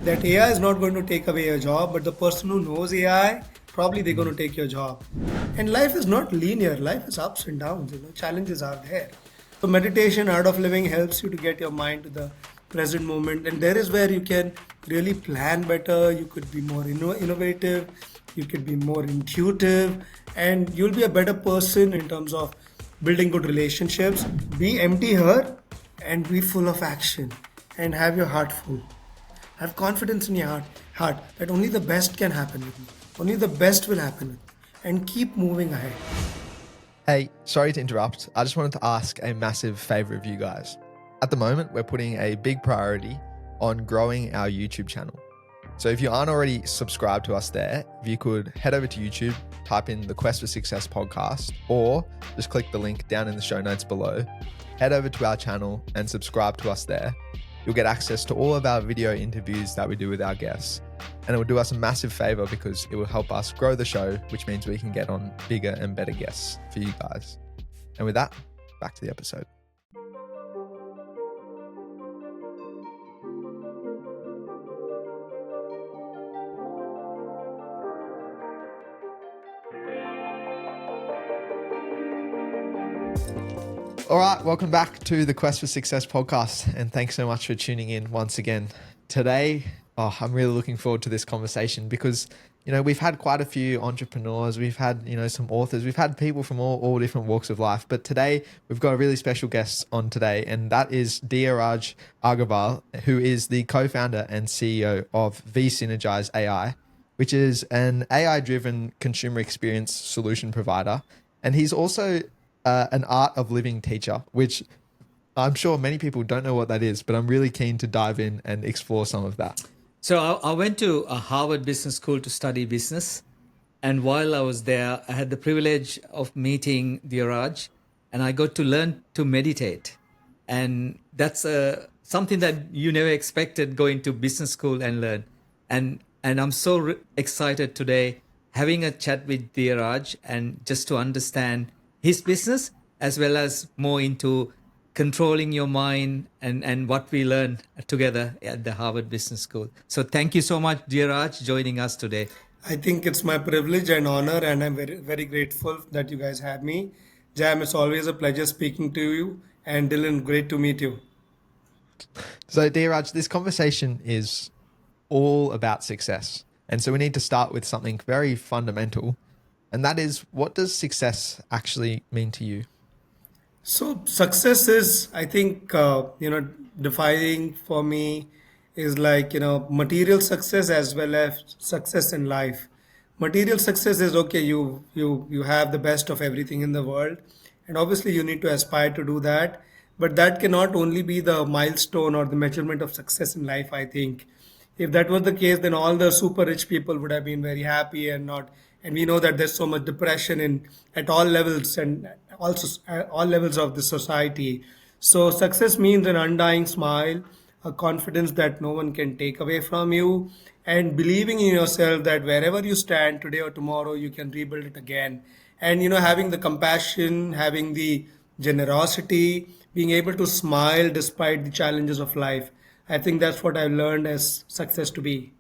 that AI is not going to take away your job, but the person who knows AI, probably they're going to take your job. And life is not linear. Life is ups and downs. Challenges are there. So meditation, art of living helps you to get your mind to the present moment, and there is where you can really plan better. You could be more innovative. You could be more intuitive, and you'll be a better person in terms of building good relationships. Be empty here and be full of action, and have your heart full. Have confidence in your heart that only the best can happen with me. Only the best will happen with me. And keep moving ahead. Hey, sorry to interrupt. I just wanted to ask a massive favor of you guys. At the moment, we're putting a big priority on growing our YouTube channel. So if you aren't already subscribed to us there, if you could head over to YouTube, type in the Quest for Success podcast, or just click the link down in the show notes below, head over to our channel and subscribe to us there. You'll get access to all of our video interviews that we do with our guests. And it will do us a massive favor because it will help us grow the show, which means we can get on bigger and better guests for you guys. And with that, back to the episode. All right, welcome back to the Quest for Success podcast, and thanks so much for tuning in once again. Today, I'm really looking forward to this conversation because, we've had quite a few entrepreneurs, we've had, some authors, we've had people from all different walks of life, but today we've got a really special guest on today, and that is Dheerajj Agarwaal, who is the co-founder and CEO of VSynergize AI, which is an AI-driven consumer experience solution provider, and he's also an art of living teacher, which I'm sure many people don't know what that is, but I'm really keen to dive in and explore some of that. So I went to a Harvard Business School to study business. And while I was there, I had the privilege of meeting Dheerajj, and I got to learn to meditate. And that's something that you never expected going to business school and learn. And I'm so excited today having a chat with Dheerajj and just to understand his business as well as more into controlling your mind and what we learned together at the Harvard Business School. So thank you so much, Dheerajj, joining us today. I think it's my privilege and honor, and I'm very, very grateful that you guys have me. Jam, it's always a pleasure speaking to you, and Dylan, great to meet you. So Dheerajj, this conversation is all about success. And so we need to start with something very fundamental. And that is, what does success actually mean to you? So success is, I think, defining for me is like, material success as well as success in life. Material success is okay, you have the best of everything in the world, and obviously you need to aspire to do that. But that cannot only be the milestone or the measurement of success in life, I think. If that was the case, then all the super rich people would have been very happy and not. And we know that there's so much depression at all levels and also all levels of the society. So success means an undying smile, a confidence that no one can take away from you, and believing in yourself that wherever you stand today or tomorrow, you can rebuild it again. And having the compassion, having the generosity, being able to smile despite the challenges of life. I think that's what I've learned as success to be.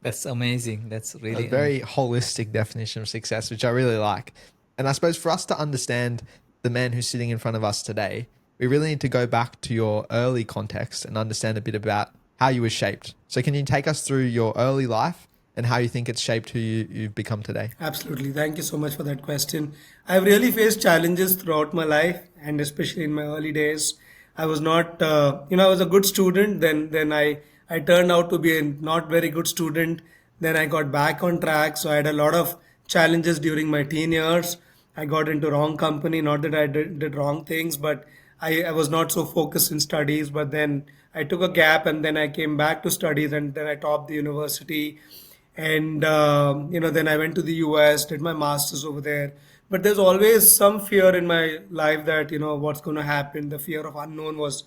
That's amazing. That's really a very holistic definition of success, which I really like. And I suppose for us to understand the man who's sitting in front of us today, we really need to go back to your early context and understand a bit about how you were shaped. So can you take us through your early life and how you think it's shaped who you've become today? Absolutely. Thank you so much for that question. I've really faced challenges throughout my life, and especially in my early days. I was not, I was a good student. Then I turned out to be a not very good student. Then I got back on track. So I had a lot of challenges during my teen years. I got into wrong company. Not that I did wrong things, but I was not so focused in studies. But then I took a gap, and then I came back to studies, and then I topped the university. And, then I went to the US, did my master's over there. But there's always some fear in my life that, what's going to happen. The fear of unknown was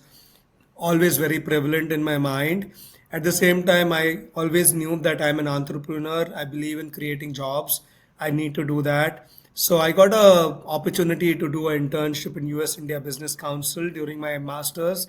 always very prevalent in my mind. At the same time, I always knew that I'm an entrepreneur. I believe in creating jobs. I need to do that. So I got a opportunity to do an internship in US India Business Council during my master's.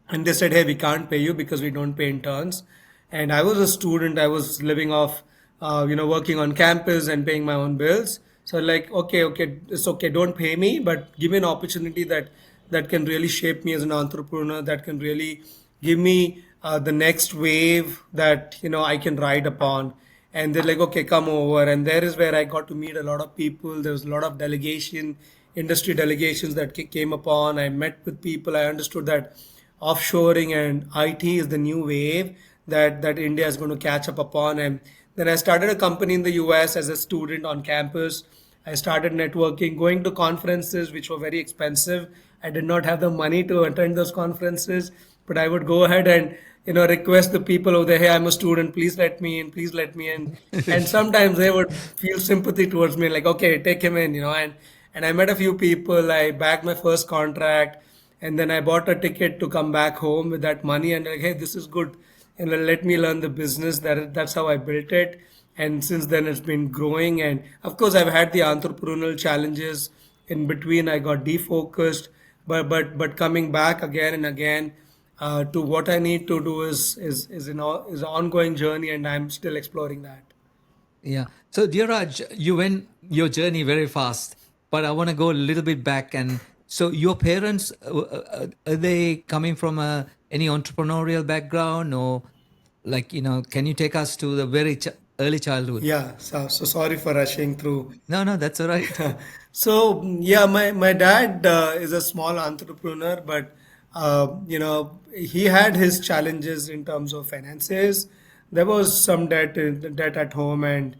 And they said, hey, we can't pay you because we don't pay interns. and I was a student. I was living off, working on campus and paying my own bills. So like, okay, it's okay. Don't pay me, but give me an opportunity that can really shape me as an entrepreneur. That can really give me the next wave that I can ride upon. And they're like, okay, come over. And there is where I got to meet a lot of people. There was a lot of delegation, industry delegations that came upon. I met with people. I understood that offshoring and IT is the new wave that India is going to catch up upon. And then I started a company in the US as a student on campus. I started networking, going to conferences which were very expensive. I did not have the money to attend those conferences, but I would go ahead and request the people over there, hey, I'm a student, please let me in, please let me in. And sometimes they would feel sympathy towards me, like, okay, take him in, and I met a few people. I bagged my first contract, and then I bought a ticket to come back home with that money, and like, hey, this is good, and let me learn the business. That's how I built it, and since then it's been growing. And of course, I've had the entrepreneurial challenges in between. I got defocused, but coming back again and again to what I need to do is an ongoing journey, and I'm still exploring that. Yeah. So, Dheerajj, you went your journey very fast, but I want to go a little bit back. And so, your parents, are they coming from any entrepreneurial background, or like, can you take us to the very early childhood? Yeah, so sorry for rushing through. No, no, that's all right. So yeah, my dad is a small entrepreneur, but he had his challenges in terms of finances. There was some debt at home, and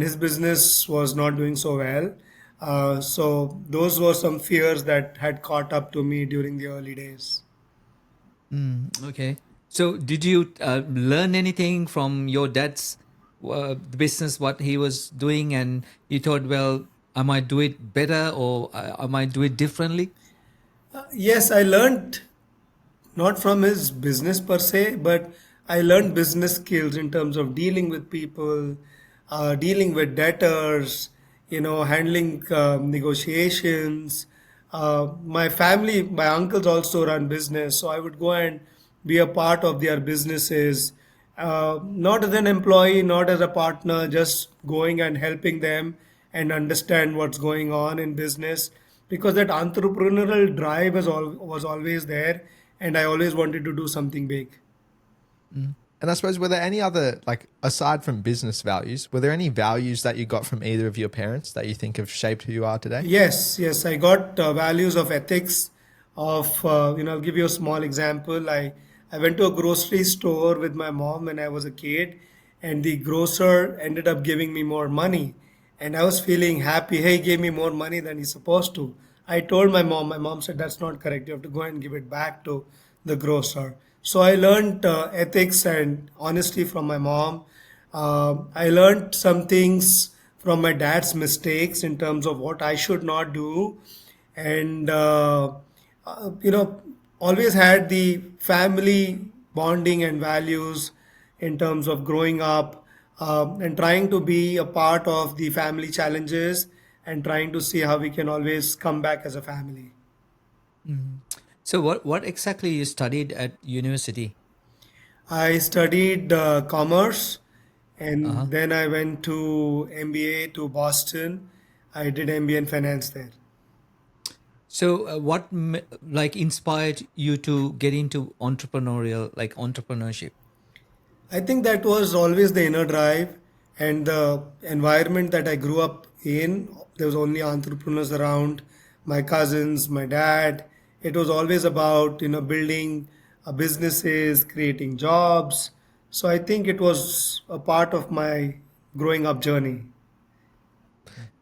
his business was not doing so well. So those were some fears that had caught up to me during the early days. Okay. So, did you learn anything from your dad's business, what he was doing, and you thought, well, I might do it better, or I might do it differently? Yes, I learned not from his business per se, but I learned business skills in terms of dealing with people, dealing with debtors, handling negotiations. My family, my uncles also run business, so I would go and be a part of their businesses, not as an employee, not as a partner, just going and helping them and understand what's going on in business, because that entrepreneurial drive was always there, and I always wanted to do something big. And I suppose, were there any other, like, aside from business values, were there any values that you got from either of your parents that you think have shaped who you are today? Yes, I got values of ethics. I'll give you a small example. I went to a grocery store with my mom when I was a kid, and the grocer ended up giving me more money, and I was feeling happy. Hey, he gave me more money than he's supposed to. I told my mom. My mom said that's not correct. You have to go and give it back to the grocer. So I learned ethics and honesty from my mom. I learned some things from my dad's mistakes in terms of what I should not do, and uh, you know, always had the family bonding and values in terms of growing up, and trying to be a part of the family challenges and trying to see how we can always come back as a family. So, what exactly you studied at university? I studied commerce, Uh-huh. and then I went to MBA to Boston. I did MBA in finance there. So, what like inspired you to get into entrepreneurial, like entrepreneurship? I think that was always the inner drive and the environment that I grew up in. There was only entrepreneurs around, my cousins, my dad. It was always about, building businesses, creating jobs. So I think it was a part of my growing up journey.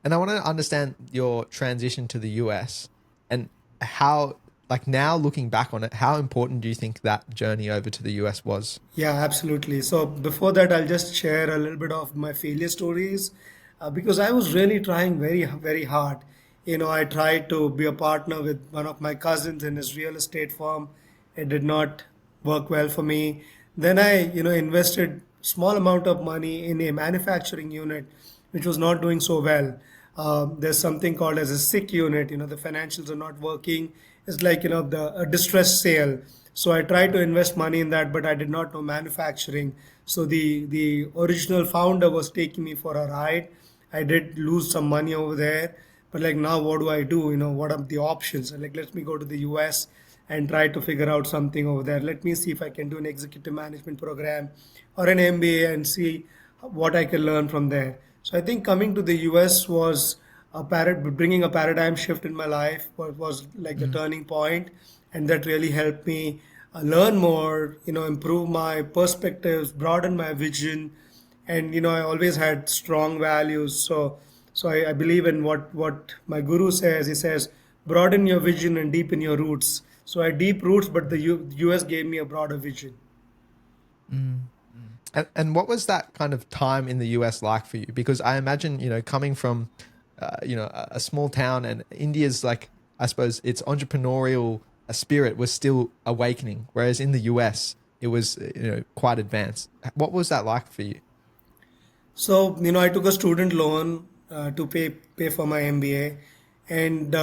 And I want to understand your transition to the US and how, like, now looking back on it, how important do you think that journey over to the US was? Yeah, absolutely. So before that, I'll just share a little bit of my failure stories, because I was really trying very, very hard. I tried to be a partner with one of my cousins in his real estate firm. It did not work well for me. Then I, invested small amount of money in a manufacturing unit, which was not doing so well. There's something called as a sick unit. The financials are not working. It's like, a distress sale. So I tried to invest money in that, but I did not know manufacturing. So the original founder was taking me for a ride. I did lose some money over there, but like now what do I do? What are the options? And like let me go to the US and try to figure out something over there. Let me see if I can do an executive management program or an MBA and see what I can learn from there. So I think coming to the US was bringing a paradigm shift in my life. Was like the turning point, and that really helped me learn more, improve my perspectives, broaden my vision, and I always had strong values. So I believe in what my guru says. He says, broaden your vision and deepen your roots. So I had deep roots, but the US gave me a broader vision. And what was that kind of time in the US like for you? Because I imagine, coming from, a small town, and India's like, I suppose its entrepreneurial spirit was still awakening, whereas in the US it was, quite advanced. What was that like for you? So, I took a student loan to pay for my MBA, and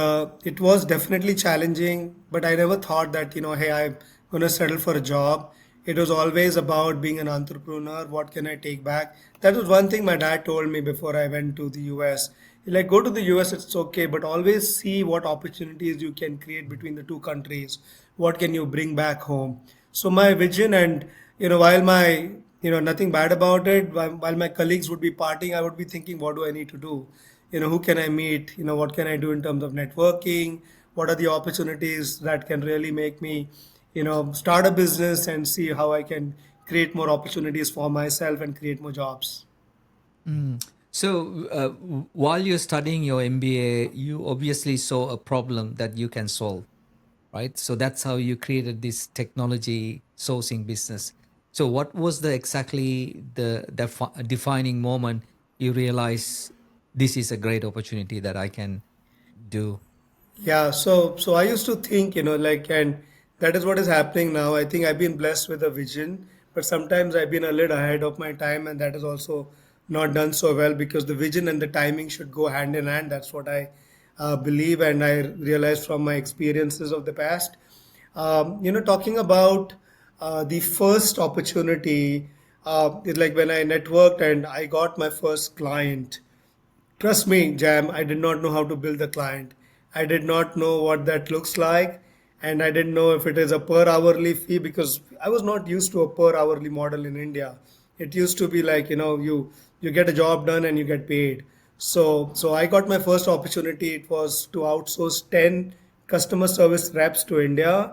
it was definitely challenging. But I never thought that hey, I'm gonna settle for a job. It was always about being an entrepreneur. What can I take back? That was one thing my dad told me before I went to the US. Like, go to the US, it's okay, but always see what opportunities you can create between the two countries. What can you bring back home? So my vision, and while my nothing bad about it, while my colleagues would be partying, I would be thinking, what do I need to do? Who can I meet? What can I do in terms of networking? What are the opportunities that can really make me start a business and see how I can create more opportunities for myself and create more jobs. So, while you're studying your MBA, you obviously saw a problem that you can solve, right? So that's how you created this technology sourcing business. So, what was the exactly the defining moment you realize this is a great opportunity that I can do? Yeah, so I used to think, like, and that is what is happening now. I think I've been blessed with a vision, but sometimes I've been a little ahead of my time, and that is also not done so well, because the vision and the timing should go hand in hand. That's what I believe, and I realized from my experiences of the past. Talking about the first opportunity, is like when I networked and I got my first client. Trust me, Jam, I did not know how to build the client. I did not know what that looks like, and I didn't know if it is a per hourly fee, because I was not used to a per hourly model in India. It used to be like, you get a job done and you get paid. So I got my first opportunity. It was to outsource 10 customer service reps to India,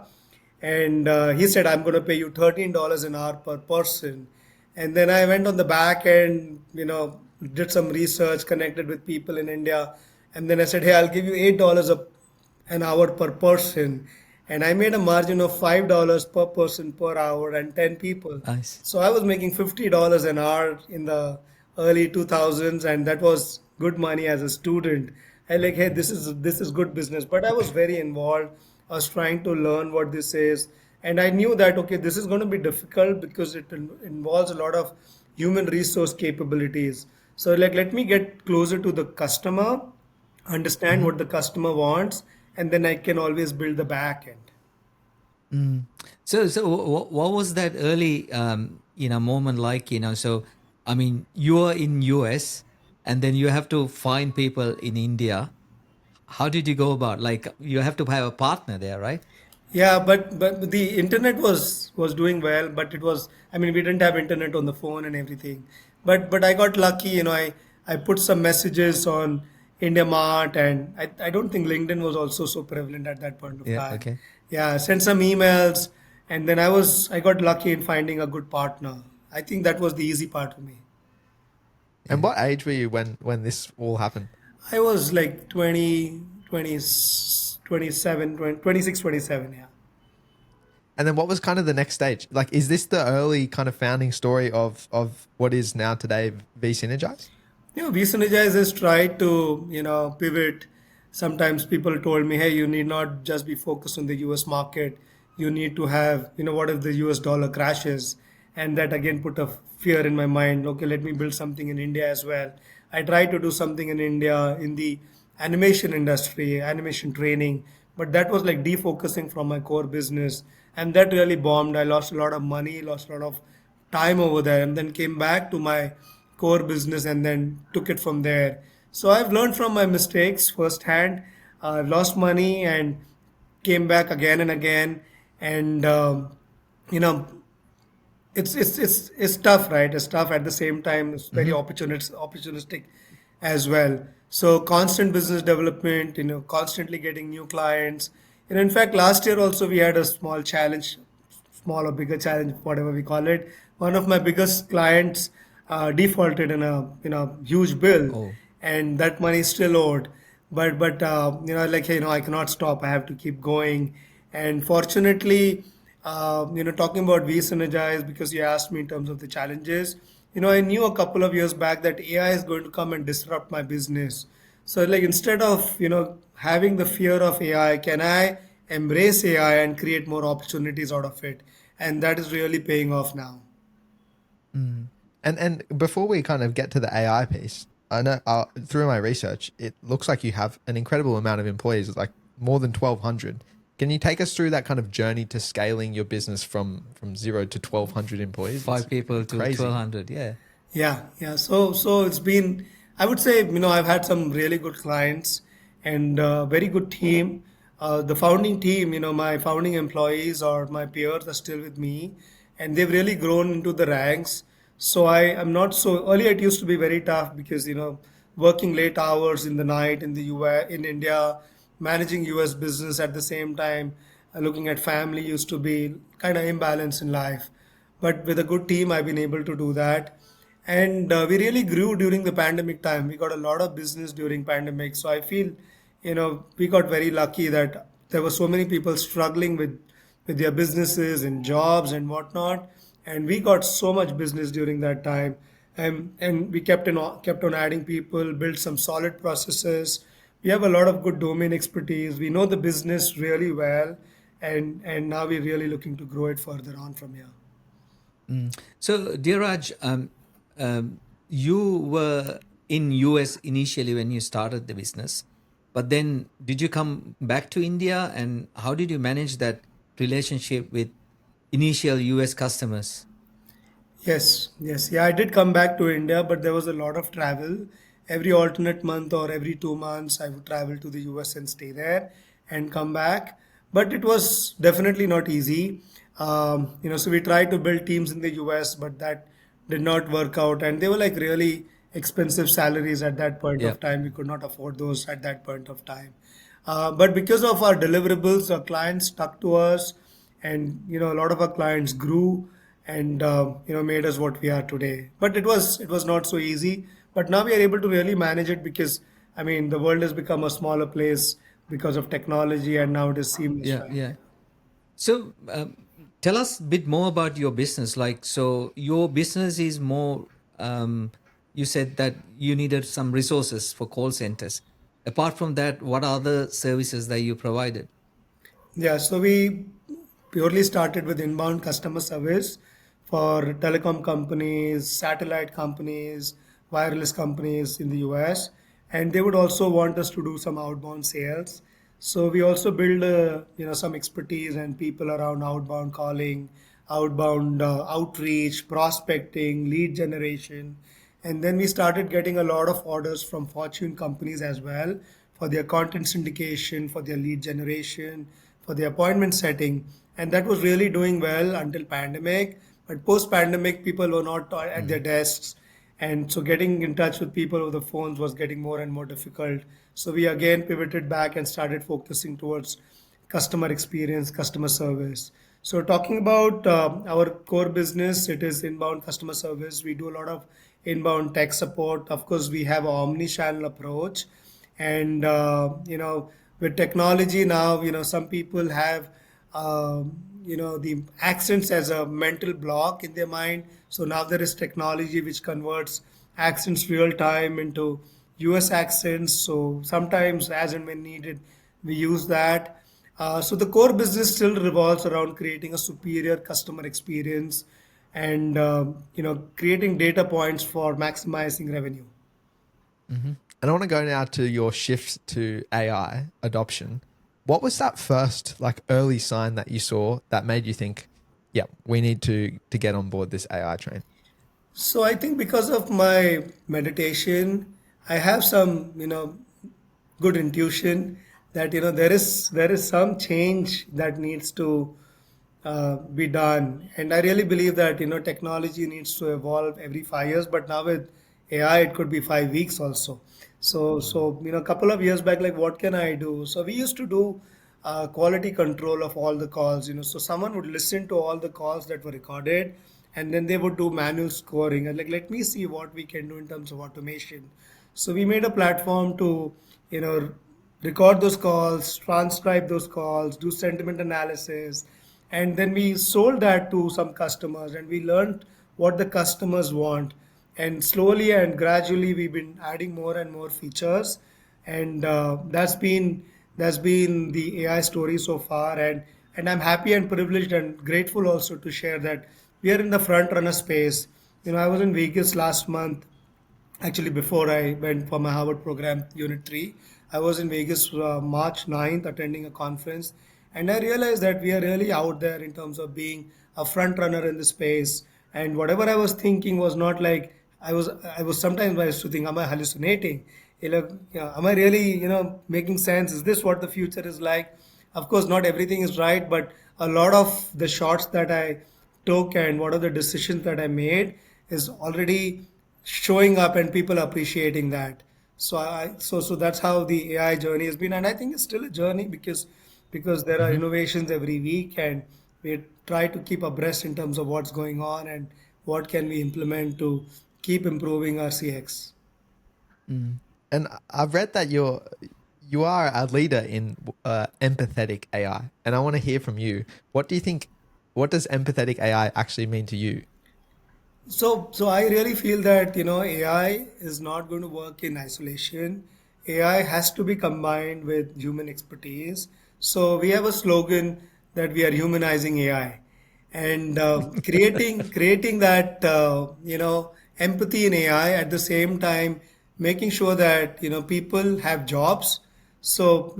and he said, I'm going to pay you $13 an hour per person. And then I went on the back and did some research, connected with people in India, and then I said, hey, I'll give you $8 an hour per person. And I made a margin of $5 per person per hour and 10 people. Nice. So I was making $50 an hour in the early 2000s, and that was good money as a student. I like, hey, this is good business. But I was very involved. I was trying to learn what this is, and I knew that okay, this is going to be difficult because it involves a lot of human resource capabilities. So like, let me get closer to the customer, understand what the customer wants, and then I can always build the back end. So what was that early, moment like? So I mean, you are in US, and then you have to find people in India. How did you go about? Like, you have to have a partner there, right? Yeah, but the internet was doing well, but it was, I mean, we didn't have internet on the phone and everything. But I got lucky, I put some messages on India Mart, and I don't think LinkedIn was also so prevalent at that point of Yeah. time. Okay. Yeah, sent some emails, and then I got lucky in finding a good partner. I think that was the easy part for me. And Yeah. what age were you when this all happened? I was like 20, 20, 27, 20, 26, 27. Yeah. And then what was kind of the next stage? Like, is this the early kind of founding story of what is now today VSynergize? VSynergize has tried to, pivot. Sometimes people told me, hey, you need not just be focused on the US market. You need to have, what if the US dollar crashes? And that again put a fear in my mind. Okay, let me build something in India as well. I tried to do something in India in the animation industry, animation training, but that was like defocusing from my core business. and that really bombed. I lost a lot of money, lost a lot of time over there, and then came back to my core business and then took it from there. So I've learned from my mistakes firsthand. I've lost money and came back again and again, and you know it's tough, right? It's tough at the same time. It's very opportunistic as well. So constant business development, constantly getting new clients. And in fact, last year also we had a small challenge, small or bigger challenge, whatever we call it. One of my biggest clients defaulted in a huge bill, Oh, and that money is still owed. But like I cannot stop. I have to keep going. And fortunately, talking about VSynergize, because you asked me in terms of the challenges. I knew a couple of years back that AI is going to come and disrupt my business. So like instead of having the fear of AI, can I embrace AI and create more opportunities out of it? And that is really paying off now. And before we kind of get to the AI piece, I know through my research, it looks like you have an incredible amount of employees, like more than 1,200. Can you take us through that kind of journey to scaling your business from zero to 1,200 employees? It's five people to crazy. 1,200. Yeah. Yeah, yeah. So it's been, I would say, I've had some really good clients and very good team. The founding team, my founding employees or my peers are still with me, and they've really grown into the ranks. So I'm not so earlier. It used to be very tough because working late hours in the night in the US, in India, managing US business at the same time, looking at family used to be kind of imbalance in life. But with a good team, I've been able to do that. And we really grew during the pandemic time. We got a lot of business during pandemic. So I feel we got very lucky that there were so many people struggling with their businesses and jobs and whatnot, and we got so much business during that time. And we kept on adding people, built some solid processes. We have a lot of good domain expertise. We know the business really well, and now we're really looking to grow it further on from here. So, Dheeraj, you were in US initially when you started the business, but then did you come back to India, and how did you manage that relationship with initial US customers? Yes, yes. Yeah, I did come back to India, but there was a lot of travel. Every alternate month or every 2 months, I would travel to the US and stay there and come back. But it was definitely not easy. So we tried to build teams in the US, but that did not work out. And they were like really expensive salaries at that point Yeah. of time. We could not afford those at that point of time. But because of our deliverables, our clients stuck to us, and a lot of our clients grew and made us what we are today. But it was not so easy. But now we are able to really manage it because I mean the world has become a smaller place because of technology, and now it is seamless, Yeah, right? yeah. So, tell us a bit more about your business. Like, so your business is more, you said that you needed some resources for call centers. Apart from that, what are the services that you provided? Yeah, so we purely started with inbound customer service for telecom companies, satellite companies, wireless companies in the US, and they would also want us to do some outbound sales. So we also build, some expertise and people around outbound calling, outbound outreach, prospecting, lead generation, and then we started getting a lot of orders from Fortune companies as well for their content syndication, for their lead generation, for the appointment setting. And that was really doing well until pandemic. But post pandemic, people were not at their desks. And so getting in touch with people over the phones was getting more and more difficult. So we again pivoted back and started focusing towards customer experience, customer service. So talking about our core business, it is inbound customer service. We do a lot of inbound tech support. Of course, we have an omni-channel approach, and with technology now, some people have the accents as a mental block in their mind. So now there is technology which converts accents real time into US accents. So sometimes, as and when needed, we use that. So the core business still revolves around creating a superior customer experience and creating data points for maximizing revenue. And I want to go now to your shift to AI adoption, What was that first like early sign that you saw that made you think, yeah, we need to get on board this AI train? So I think because of my meditation, I have some, good intuition that there is some change that needs to be done. And I really believe that technology needs to evolve every 5 years, but now with AI it could be 5 weeks also. So a couple of years back, like what can I do? So we used to do quality control of all the calls. So someone would listen to all the calls that were recorded, and then they would do manual scoring and like let me see what we can do in terms of automation. So we made a platform to you know record those calls, transcribe those calls, do sentiment analysis, and then we sold that to some customers and we learned what the customers want. And slowly and gradually we've been adding more and more features, and that's been the AI story so far. And I'm happy and privileged and grateful also to share that we are in the front runner space. I was in Vegas last month. Actually, before I went for my Harvard program, Unit 3, I was in Vegas March 9th attending a conference. And I realized that we are really out there in terms of being a front runner in the space. And whatever I was thinking was not like I was sometimes I used to think, am I hallucinating? Am I really, making sense? Is this what the future is like? Of course, not everything is right, but a lot of the shots that I took and what are the decisions that I made is already showing up and people appreciating that. So that's how the AI journey has been, and I think it's still a journey because there are Mm-hmm. innovations every week, and we try to keep abreast in terms of what's going on and what can we implement to keep improving our CX. And I've read that you are a leader in empathetic AI, and I want to hear from you. What do you think? What does empathetic AI actually mean to you? So I really feel that AI is not going to work in isolation. AI has to be combined with human expertise. So we have a slogan that we are humanizing AI, and creating that empathy in AI at the same time, making sure that people have jobs. So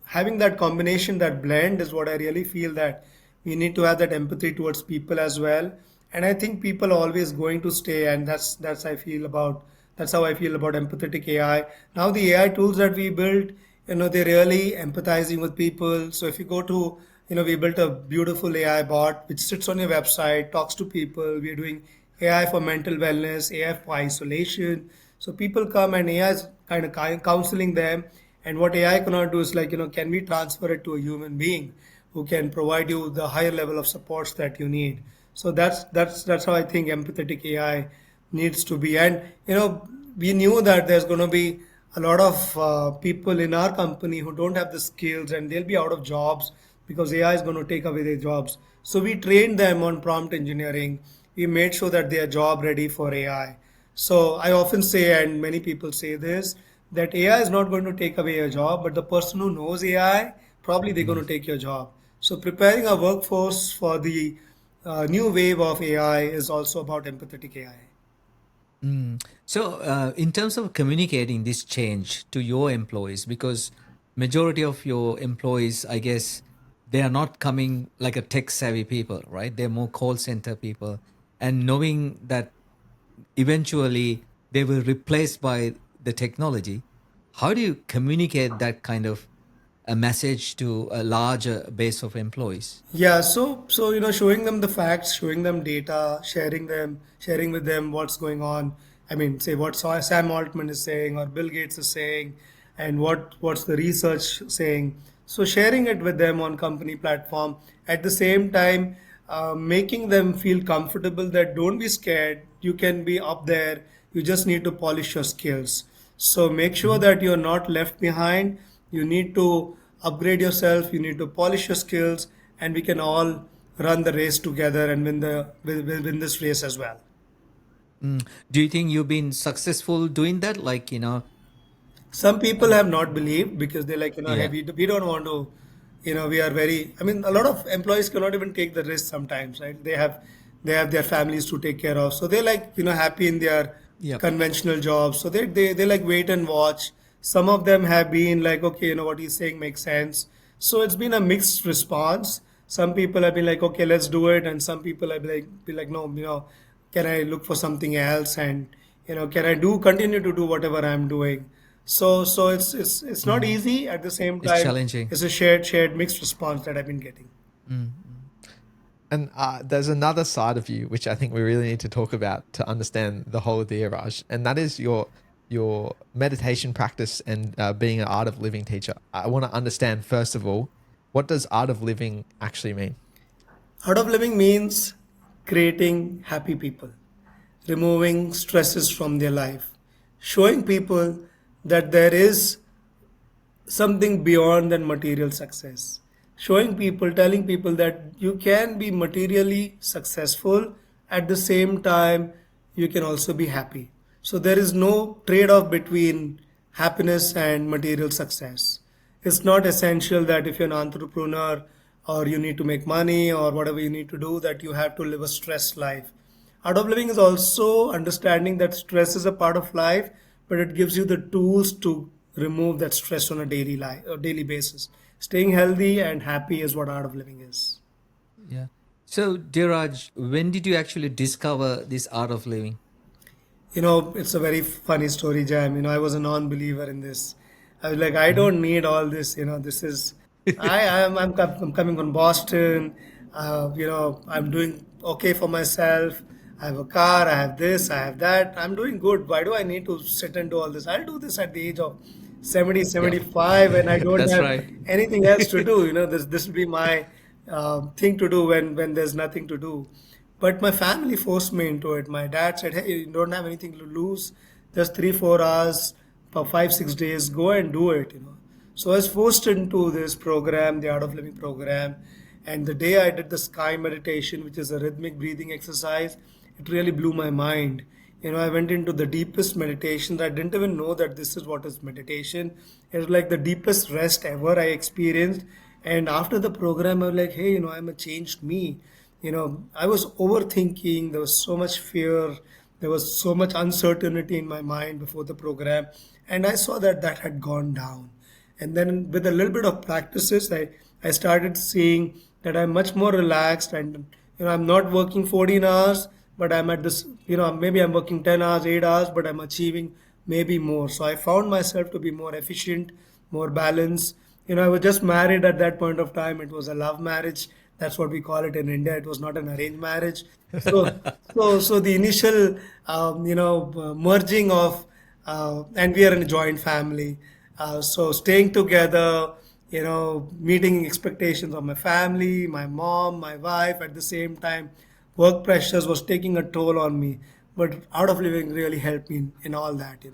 having that combination, that blend is what I really feel that we need to have that empathy towards people as well. And I think people are always going to stay, and that's how I feel about empathetic AI. Now the AI tools that we built, they're really empathizing with people. So if you go to, we built a beautiful AI bot which sits on your website, talks to people. We're doing AI for mental wellness, AI for isolation. So people come and AI is kind of counseling them. And what AI cannot do is like, can we transfer it to a human being who can provide you the higher level of supports that you need? So that's how I think empathetic AI needs to be. And we knew that there's going to be a lot of people in our company who don't have the skills and they'll be out of jobs because AI is going to take away their jobs. So we trained them on prompt engineering. We made sure that they are job ready for AI. So I often say, and many people say this, that AI is not going to take away your job, but the person who knows AI, probably they're going to take your job. So preparing our workforce for the new wave of AI is also about empathetic AI. So, in terms of communicating this change to your employees, because majority of your employees, I guess, they are not coming like a tech savvy people, right? They're more call center people, and knowing that eventually they will replaced by the technology, how do you communicate that kind of a message to a larger base of employees? Yeah, so showing them the facts, showing them data, sharing with them what's going on. I mean, say what Sam Altman is saying or Bill Gates is saying, and what's the research saying. So sharing it with them on company platform. At the same time, making them feel comfortable that don't be scared. You can be up there. You just need to polish your skills. So make sure that you're not left behind. You need to upgrade yourself. You need to polish your skills, and we can all run the race together and win this race as well. Do you think you've been successful doing that? Like, Some people have not believed because they're like, hey, yeah. we don't want to, we are very, I mean, a lot of employees cannot even take the risk sometimes, right? They have their families to take care of. So they're like, happy in their Yep. conventional jobs. So they like wait and watch. Some of them have been like, okay, what he's saying makes sense. So it's been a mixed response. Some people have been like, okay, let's do it, and some people have be like, no, can I look for something else, and can I do continue to do whatever I'm doing? So it's not Mm. easy. At the same It's time, challenging. it's a shared mixed response that I've been getting. Mm. And there's another side of you which I think we really need to talk about to understand the whole Dheerajj, and that is your meditation practice and being an art of living teacher. I want to understand first of all, what does art of living actually mean? Art of living means creating happy people, removing stresses from their life, showing people that there is something beyond than material success. Showing people, telling people that you can be materially successful, at the same time, you can also be happy. So there is no trade off between happiness and material success. It's not essential that if you're an entrepreneur or you need to make money or whatever you need to do, that you have to live a stressed life. Art of living is also understanding that stress is a part of life, but it gives you the tools to remove that stress on a daily life or daily basis. Staying healthy and happy is what art of living is. Yeah. So, Dheeraj, when did you actually discover this art of living? It's a very funny story, Jam. I was a non-believer in this. I was like, I Mhm. don't need all this. This is, I'm coming from Boston. I'm doing okay for myself. I have a car. I have this. I have that. I'm doing good. Why do I need to sit and do all this? I'll do this at the age of 70, Yeah, 75, and I don't that's have right. anything else to do. This will be my thing to do when there's nothing to do. But my family forced me into it. My dad said, "Hey, you don't have anything to lose. Just 3, 4 hours for 5, 6 days. Go and do it." So I was forced into this program, the Art of Living program. And the day I did the sky meditation, which is a rhythmic breathing exercise, it really blew my mind. I went into the deepest meditation. I didn't even know that this is what is meditation. It was like the deepest rest ever I experienced. And after the program, I was like, hey, I'm a changed me. I was overthinking. There was so much fear. There was so much uncertainty in my mind before the program. And I saw that that had gone down. And then with a little bit of practices, I started seeing that I'm much more relaxed, and I'm not working 14 hours, but I'm at this, maybe I'm working 10 hours, 8 hours, but I'm achieving maybe more. So I found myself to be more efficient, more balanced. I was just married at that point of time. It was a love marriage. That's what we call it in India. It was not an arranged marriage. So the initial, merging of, and we are in a joint family. So staying together, meeting expectations of my family, my mom, my wife. At the same time, work pressures was taking a toll on me. But Art of Living really helped me in all that.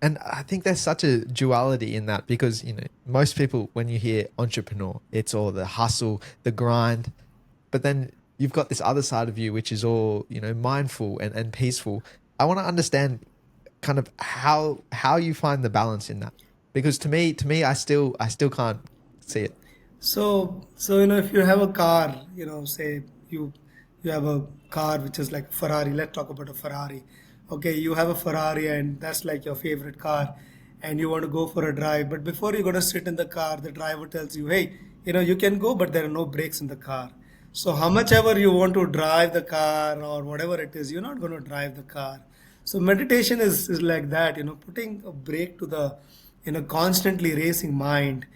And I think there's such a duality in that because, most people, when you hear entrepreneur, it's all the hustle, the grind. But then you've got this other side of you, which is all, mindful and peaceful. I want to understand kind of how you find the balance in that. Because to me, I still can't see it. So if you have a car, say you have a car which is like Ferrari. Let's talk about a Ferrari. Okay, you have a Ferrari and that's like your favorite car, and you want to go for a drive. But before you're gonna sit in the car, the driver tells you, "Hey, you can go, but there are no brakes in the car." So how much ever you want to drive the car or whatever it is, you're not going to drive the car. So meditation is like that, putting a brake to the constantly racing mind,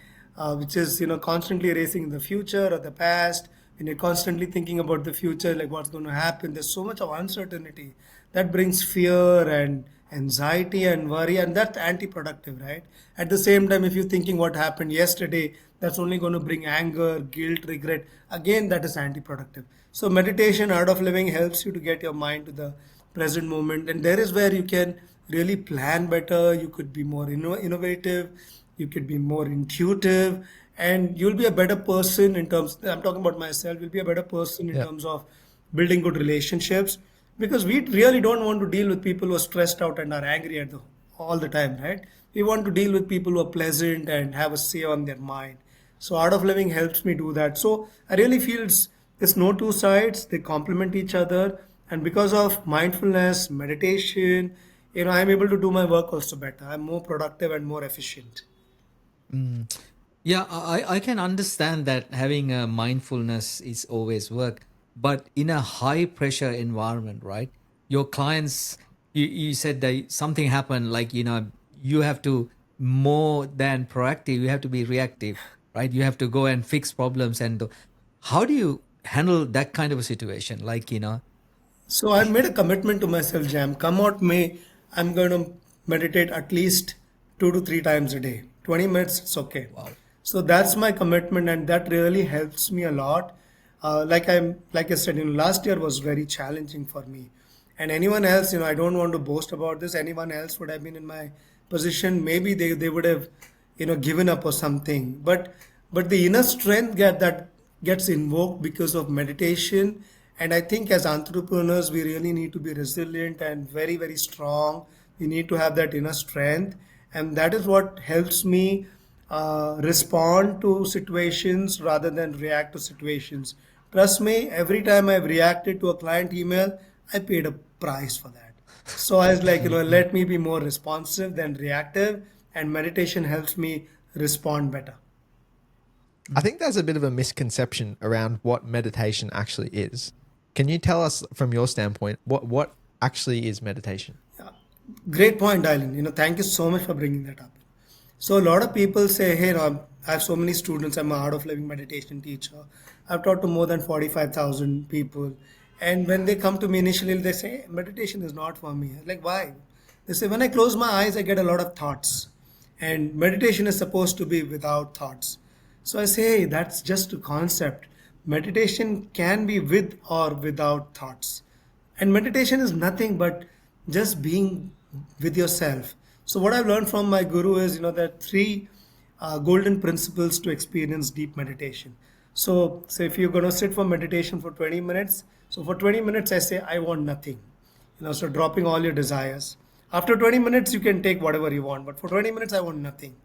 which is constantly racing in the future or the past. When you're constantly thinking about the future, like what's going to happen, there's so much of uncertainty that brings fear and anxiety and worry, and that's anti-productive, right? At the same time, if you're thinking what happened yesterday, that's only going to bring anger, guilt, regret. Again, that is anti-productive. So meditation, art of living, helps you to get your mind to the present moment, and there is where you can really plan better. You could be more innovative, you could be more intuitive, and you'll be a better person in terms, I'm talking about myself, you'll be a better person in Yeah. terms of building good relationships, because we really don't want to deal with people who are stressed out and are angry all the time, right? We want to deal with people who are pleasant and have a say on their mind. So art of living helps me do that. So I really feel it's no two sides, they complement each other. And because of mindfulness, meditation, I'm able to do my work also better. I'm more productive and more efficient. Mm. Yeah, I can understand that having a mindfulness is always work, but in a high pressure environment, right? Your clients, you said that something happened, like, you have to, more than proactive, you have to be reactive, right? You have to go and fix problems. And how do you handle that kind of a situation? Like, So I made a commitment to myself, Jam. Come out May, I'm going to meditate at least 2 to 3 times a day. 20 minutes, it's okay. wow. So that's my commitment, and that really helps me a lot. Like I said, last year was very challenging for me. And anyone else, I don't want to boast about this. Anyone else would have been in my position. Maybe they would have, given up or something. But the inner strength that gets invoked because of meditation. And I think as entrepreneurs, we really need to be resilient and very, very strong. We need to have that inner strength. And that is what helps me respond to situations rather than react to situations. Trust me, every time I've reacted to a client email, I paid a price for that. So I was like, let me be more responsive than reactive, and meditation helps me respond better. I think there's a bit of a misconception around what meditation actually is. Can you tell us from your standpoint what actually is meditation? Yeah. Great point, Dylan. Thank you so much for bringing that up. So a lot of people say, hey, I have so many students. I'm an art of living meditation teacher. I've taught to more than 45,000 people. And when they come to me initially, they say, hey, meditation is not for me. I'm like, why? They say, when I close my eyes, I get a lot of thoughts. And meditation is supposed to be without thoughts. So I say, hey, that's just a concept. Meditation can be with or without thoughts. And meditation is nothing but just being with yourself. So what I've learned from my guru is, there are three golden principles to experience deep meditation. So if you're going to sit for meditation for 20 minutes, so for 20 minutes, I say, I want nothing. So dropping all your desires. After 20 minutes, you can take whatever you want, but for 20 minutes, I want nothing.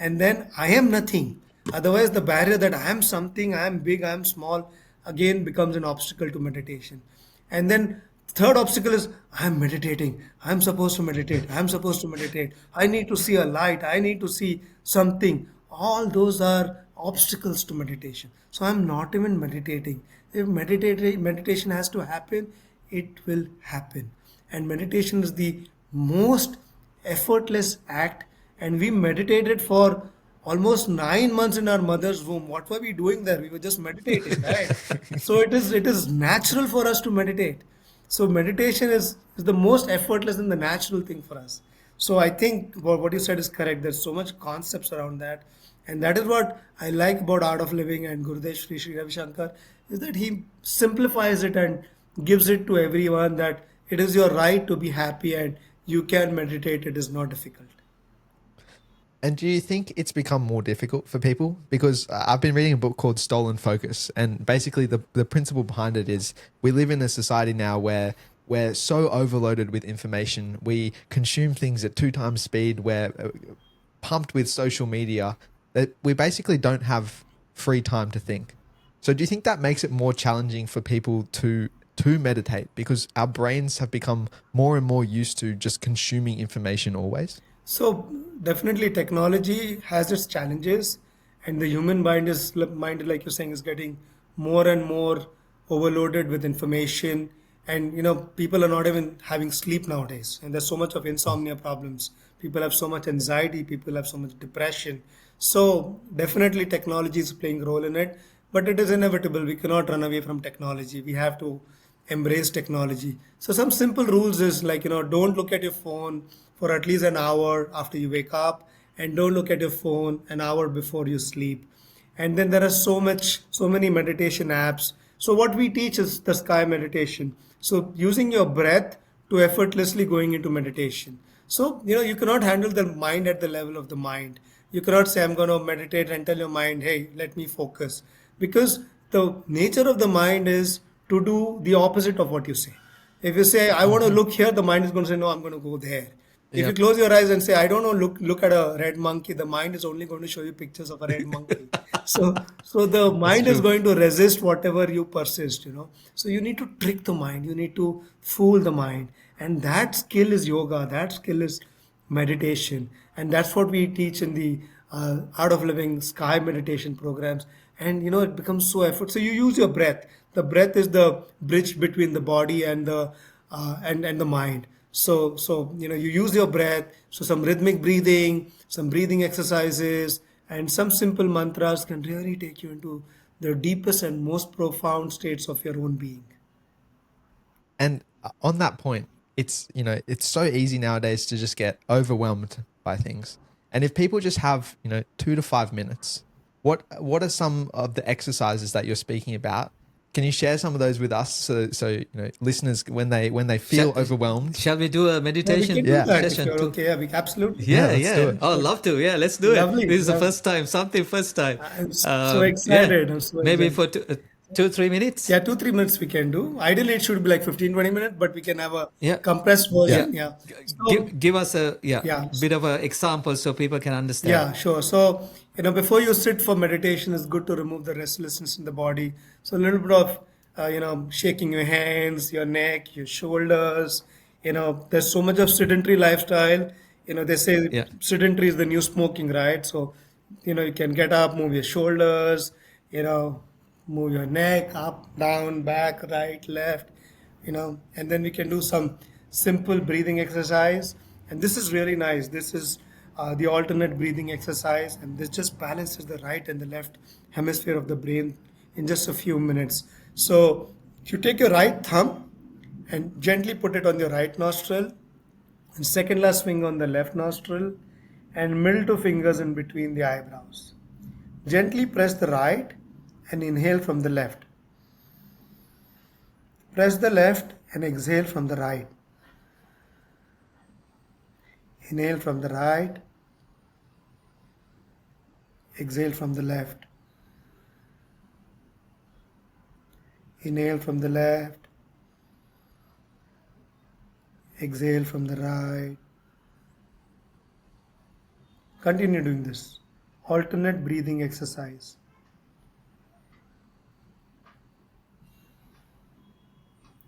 And then I am nothing. Otherwise, the barrier that I am something, I am big, I am small, again becomes an obstacle to meditation. And then third obstacle is I am meditating. I am supposed to meditate. I am supposed to meditate. I need to see a light. I need to see something. All those are obstacles to meditation. So I am not even meditating. If meditation has to happen, it will happen. And meditation is the most effortless act. And we meditated for almost 9 months in our mother's womb. What were we doing there? We were just meditating, right? So it is natural for us to meditate. So meditation is the most effortless and the natural thing for us. So I think what you said is correct. There's so much concepts around that. And that is what I like about Art of Living and Gurudev Sri Ravi Shankar, is that he simplifies it and gives it to everyone that it is your right to be happy and you can meditate. It is not difficult. And do you think it's become more difficult for people? Because I've been reading a book called Stolen Focus, and basically the principle behind it is we live in a society now where we're so overloaded with information. We consume things at 2 times speed. We're pumped with social media that we basically don't have free time to think. So do you think that makes it more challenging for people to meditate because our brains have become more and more used to just consuming information always? So definitely technology has its challenges, and the human mind, like you're saying, is getting more and more overloaded with information. And people are not even having sleep nowadays, and there's so much of insomnia problems. People have so much anxiety, people have so much depression. So definitely technology is playing a role in it, but it is inevitable. We cannot run away from technology. We have to embrace technology. So some simple rules is like, don't look at your phone for at least an hour after you wake up, and don't look at your phone an hour before you sleep. And then there are so many meditation apps. So what we teach is the sky meditation. So using your breath to effortlessly going into meditation. So, you cannot handle the mind at the level of the mind. You cannot say, I'm going to meditate and tell your mind, hey, let me focus. Because the nature of the mind is to do the opposite of what you say. If you say, I want to look here, the mind is going to say, no, I'm going to go there. If you Yep. close your eyes and say, I don't know, look at a red monkey, the mind is only going to show you pictures of a red monkey. So the That's mind is true. going to resist whatever you persist. So you need to trick the mind, you need to fool the mind. And that skill is yoga, that skill is meditation. And that's what we teach in the Art of Living, Sky meditation programs, and it becomes so effort. So you use your breath. The breath is the bridge between the body and the and the mind. So you use your breath. So some rhythmic breathing, some breathing exercises, and some simple mantras can really take you into the deepest and most profound states of your own being. And on that point, it's it's so easy nowadays to just get overwhelmed by things. And if people just have 2 to 5 minutes, what are some of the exercises that you're speaking about? Can you share some of those with us so listeners when they Shall, feel overwhelmed? shall we do a Yeah, we can meditation do Yeah, that if session you're too? okay. Yeah, we absolutely. yeah, Yeah, let's do yeah. it. Oh, Sure. love to. Yeah, let's do it. Lovely, This is the lovely. first time, something first time. I'm so Yeah, excited. I'm so maybe excited. for 2, 3 minutes. Yeah, 2, 3 minutes we can do. Ideally, it should be like 15, 20 minutes, but we can have a Yeah, compressed Yeah. yeah. version. Yeah. So, Give us a yeah, bit of a example so people can understand. yeah, sure. So, before you sit for meditation, it's good to remove the restlessness in the body. So, a little bit of, shaking your hands, your neck, your shoulders. There's so much of sedentary lifestyle. They say Yeah. sedentary is the new smoking, right? So, you can get up, move your shoulders, you know, move your neck up, down, back, right, left, and then we can do some simple breathing exercise. And this is really nice. This is the alternate breathing exercise, and this just balances the right and the left hemisphere of the brain in just a few minutes. So you take your right thumb and gently put it on your right nostril, and second last finger on the left nostril, and middle two fingers in between the eyebrows. Gently press the right and inhale from the left. Press the left and exhale from the right. Inhale from the right, exhale from the left. Inhale from the left, exhale from the right. Continue doing this. Alternate breathing exercise.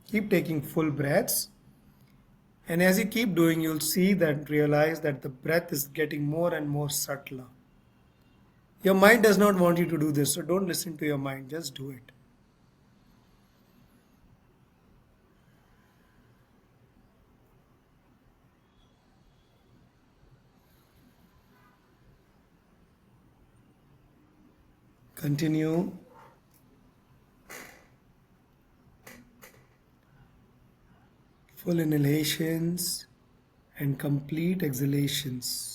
Keep taking full breaths. And as you keep doing, you'll see that realize that the breath is getting more and more subtler. Your mind does not want you to do this, so don't listen to your mind, just do it. Continue. Full inhalations and complete exhalations.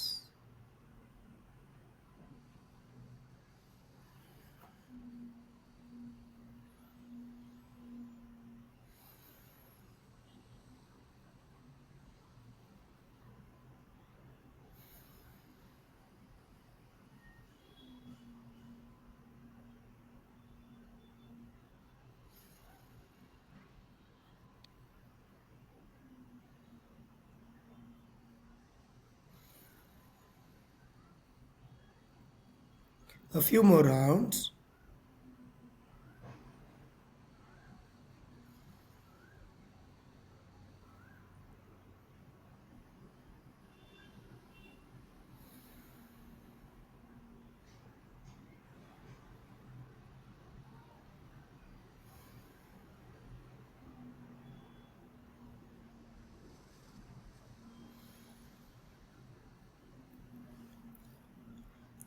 A few more rounds.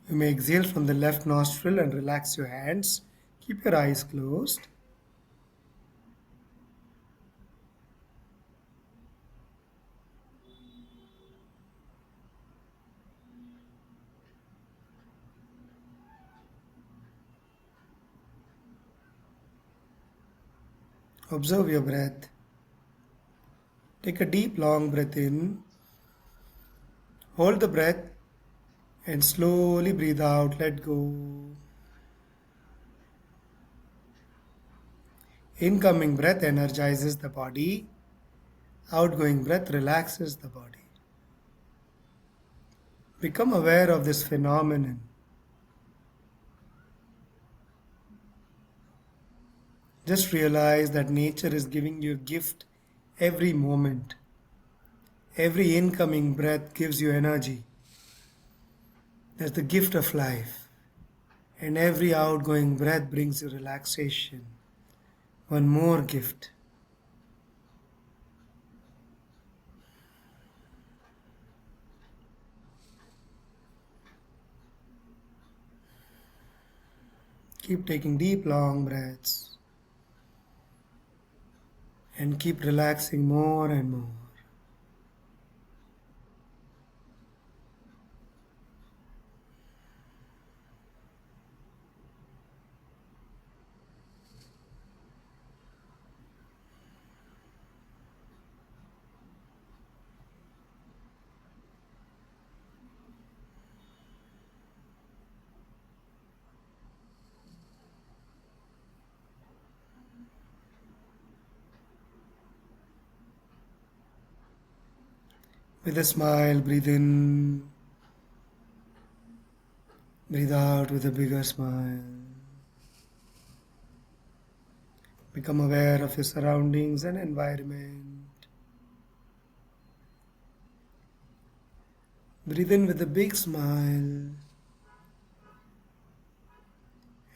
You may exhale from the left nostril and relax your hands. Keep your eyes closed. Observe your breath. Take a deep, long breath in. Hold the breath and slowly breathe out. Let go. Incoming breath energizes the body. Outgoing breath relaxes the body. Become aware of this phenomenon. Just realize that nature is giving you a gift every moment. Every incoming breath gives you energy. That's the gift of life. And every outgoing breath brings you relaxation. One more gift. Keep taking deep, long breaths and keep relaxing more and more. With a smile, breathe in, breathe out with a bigger smile. Become aware of your surroundings and environment. Breathe in with a big smile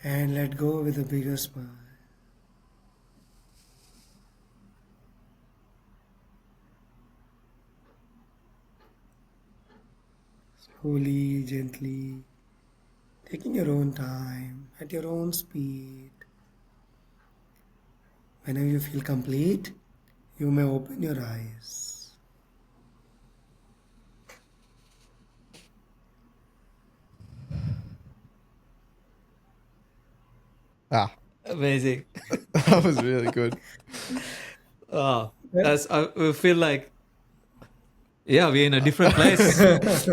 and let go with a bigger smile. Slowly, gently, taking your own time, at your own speed. Whenever you feel complete, you may open your eyes. Ah, Amazing. that was really good. Oh, Well, that's I feel like, yeah, we're in a different place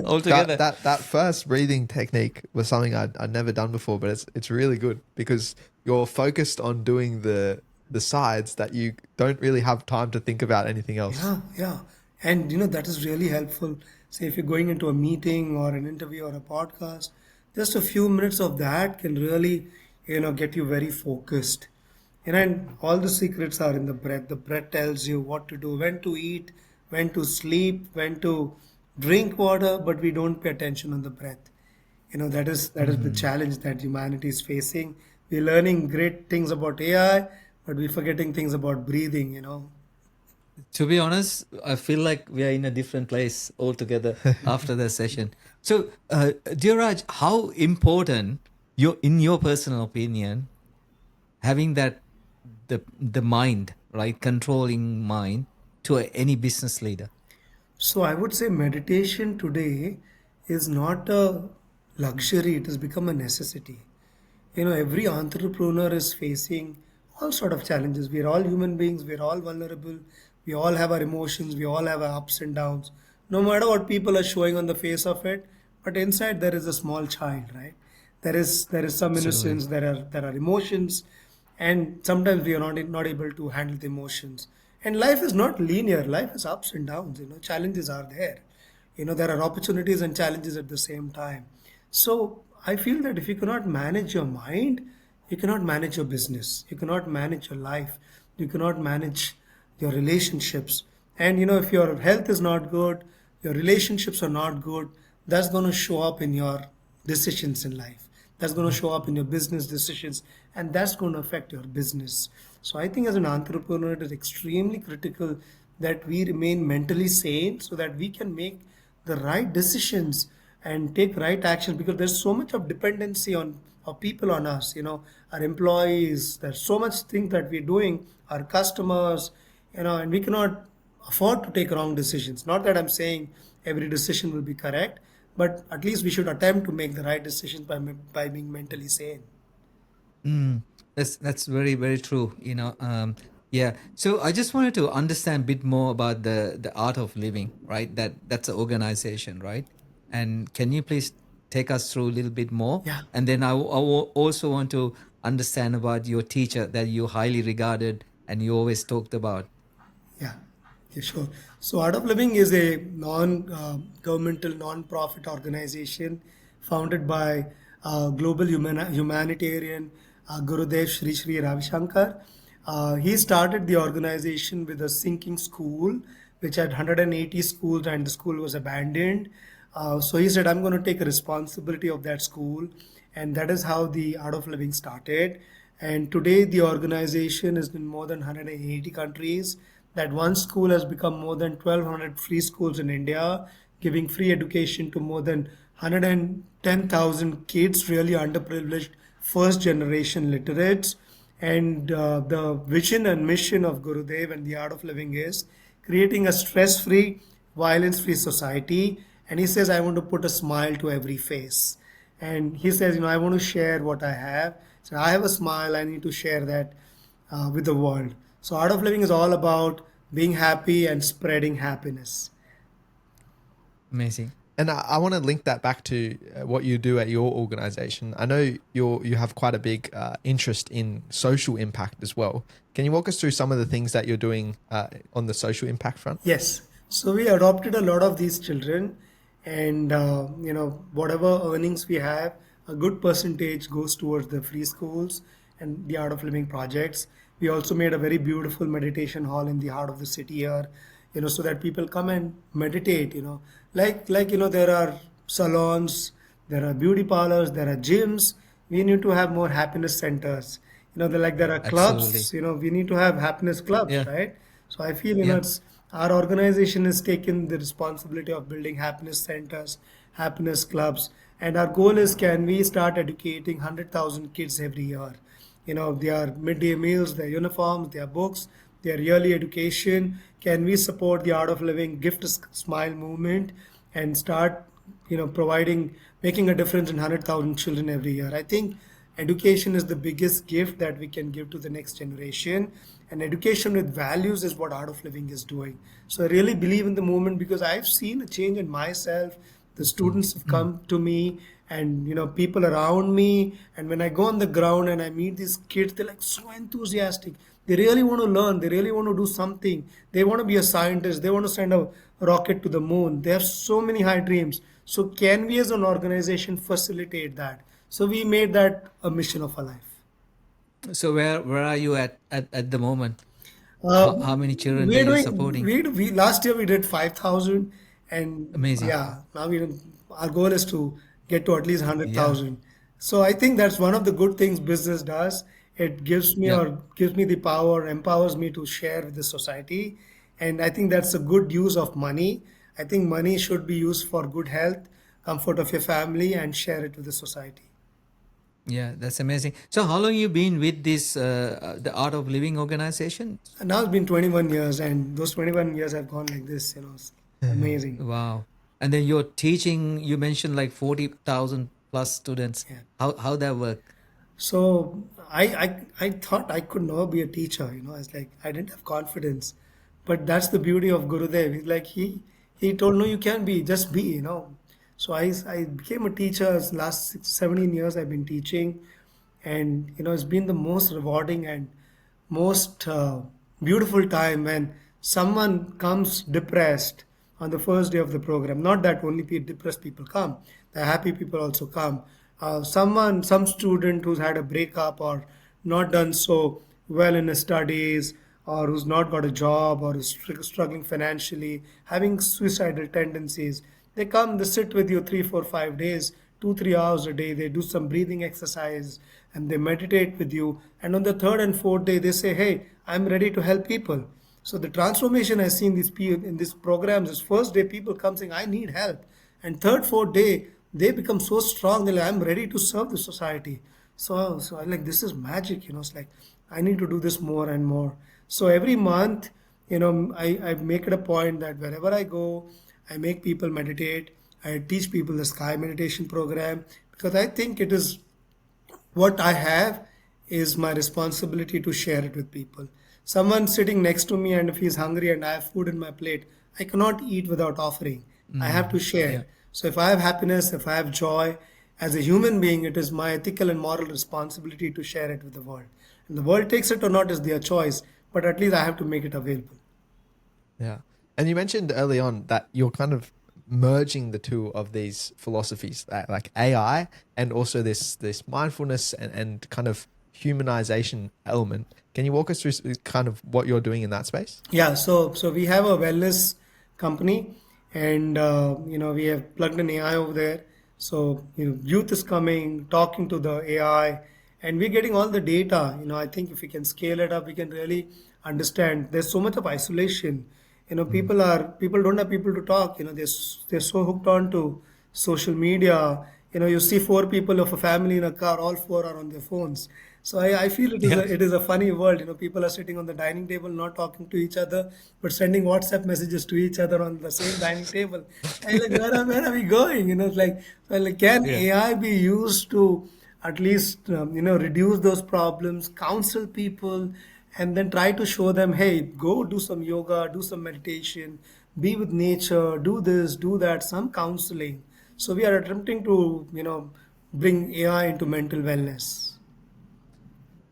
altogether. That first breathing technique was something I'd never done before, but it's really good because you're focused on doing the sides that you don't really have time to think about anything else. yeah, yeah. And that is really helpful. Say if you're going into a meeting or an interview or a podcast, just a few minutes of that can really, get you very focused. And all the secrets are in the breath. The breath tells you what to do, when to eat, when to sleep, when to drink water, but we don't pay attention on the breath. That is the Mm. challenge that humanity is facing. We're learning great things about AI, but we're forgetting things about breathing. To be honest, I feel like we are in a different place altogether after the session. So, Dheerajj, how important in your personal opinion, having that the mind, right, controlling mind to any business leader? So I would say meditation today is not a luxury, it has become a necessity. Every entrepreneur is facing all sort of challenges. We are all human beings, we are all vulnerable, we all have our emotions, we all have our ups and downs. No matter what people are showing on the face of it, but inside there is a small child, right? There is some Absolutely. innocence, there are emotions, and sometimes we are not able to handle the emotions. And life is not linear, life is ups and downs. Challenges are there. There are opportunities and challenges at the same time. So I feel that if you cannot manage your mind, you cannot manage your business, you cannot manage your life, you cannot manage your relationships. And if your health is not good, your relationships are not good, that's going to show up in your decisions in life. That's going to show up in your business decisions, and that's going to affect your business. So I think as an entrepreneur, it is extremely critical that we remain mentally sane so that we can make the right decisions and take right action, because there's so much of dependency on of people on us, our employees. There's so much things that we're doing, our customers, and we cannot afford to take wrong decisions. Not that I'm saying every decision will be correct, but at least we should attempt to make the right decisions by being mentally sane. Mm, that's very very true. Yeah. So I just wanted to understand a bit more about the art of living, right? That's an organization, right? And can you please take us through a little bit more? Yeah. And then also want to understand about your teacher that you highly regarded and you always talked about. Yeah, yeah, sure. So, Art of Living is a non-governmental, non-profit organization founded by global humanitarian Gurudev Sri Sri Ravi Shankar. He started the organization with a sinking school, which had 180 schools, and the school was abandoned. So he said, I'm going to take responsibility of that school. And that is how the Art of Living started. And today, the organization is in more than 180 countries. That one school has become more than 1,200 free schools in India, giving free education to more than 110,000 kids, really underprivileged first generation literates. And the vision and mission of Gurudev and the Art of Living is creating a stress free, violence free society. And he says, I want to put a smile to every face. And he says, I want to share what I have. So I have a smile, I need to share that with the world. So Art of Living is all about being happy and spreading happiness. Amazing. And I want to link that back to what you do at your organization. I know you have quite a big interest in social impact as well. Can you walk us through some of the things that you're doing on the social impact front? Yes. So we adopted a lot of these children, and whatever earnings we have, a good percentage goes towards the free schools and the Art of Living projects. We also made a very beautiful meditation hall in the heart of the city here, so that people come and meditate. There are salons, there are beauty parlors, there are gyms. We need to have more happiness centers. There are Absolutely. clubs. We need to have happiness clubs, Yeah. right? So I feel, Yeah. it's our organization has taken the responsibility of building happiness centers, happiness clubs, and our goal is, can we start educating 100,000 kids every year? Their midday meals, their uniforms, their books, their yearly education. Can we support the Art of Living Gift a Smile movement and start, providing, making a difference in 100,000 children every year? I think education is the biggest gift that we can give to the next generation, and education with values is what Art of Living is doing. So I really believe in the movement because I've seen a change in myself. The students have come to me, and people around me, and when I go on the ground and I meet these kids, they're like so enthusiastic. They really want to learn, they really want to do something. They want to be a scientist, they want to send a rocket to the moon. They have so many high dreams. So can we as an organization facilitate that? So we made that a mission of our life. So where are you at the moment? Uh, How many children are we're you doing supporting? we last year we did 5,000, and Amazing. yeah, now our goal is to get to at least Yeah. 100,000. So I think that's one of the good things business does. It Yeah. gives me the power, empowers me to share with the society, and I think that's a good use of money. I think money should be used for good health, comfort of your family, and share it with the society. Yeah, that's amazing. So how long you been with this the Art of Living organization? And now it's been 21 years, and those 21 years have gone like this. It's amazing. Wow. And then you're teaching, you mentioned like 40,000 plus students. Yeah. How that work? So I thought I could never be a teacher. It's like I didn't have confidence, but that's the beauty of Gurudev. He's like he told, no, you can be, just be. So I became a teacher. Last 17 years I've been teaching, and it's been the most rewarding and most beautiful time when someone comes depressed on the first day of the program. Not that only depressed people come, the happy people also come. Some student who's had a breakup or not done so well in his studies, or who's not got a job, or is struggling financially, having suicidal tendencies, they come, they sit with you 3, 4, 5 days, 2, 3 hours a day. They do some breathing exercise and they meditate with you. And on the third and fourth day, they say, "Hey, I'm ready to help people." So the transformation I see in these in these programs is, first day people come saying, "I need help," and third, fourth day they become so strong. They're like, "I'm ready to serve the society." So I like, this is magic. It's like I need to do this more and more. So every month, I make it a point that wherever I go, I make people meditate. I teach people the Sky Meditation program, because I think it is what I have is my responsibility to share it with people. Someone sitting next to me, and if he's hungry and I have food in my plate, I cannot eat without offering. I have to Yeah. share. So if I have happiness, if I have joy, as a human being, it is my ethical and moral responsibility to share it with the world. And the world takes it or not is their choice, but at least I have to make it available. Yeah. And you mentioned early on that you're kind of merging the two of these philosophies, like AI and also this mindfulness and kind of humanization element. Can you walk us through kind of what you're doing in that space? Yeah, so we have a wellness company, and we have plugged an AI over there. So youth is coming, talking to the AI, and we're getting all the data. I think if we can scale it up, we can really understand. There's so much of isolation. Mm. People don't have people to talk. They're so hooked on to social media. You see four people of a family in a car, all four are on their phones. So I feel Yeah. it is a funny world. People are sitting on the dining table, not talking to each other, but sending WhatsApp messages to each other on the same dining table. And like, where are we going? It's like, well, like, can Yeah. AI be used to at least reduce those problems, counsel people, and then try to show them, hey, go do some yoga, do some meditation, be with nature, do this, do that, some counseling. So we are attempting to bring AI into mental wellness.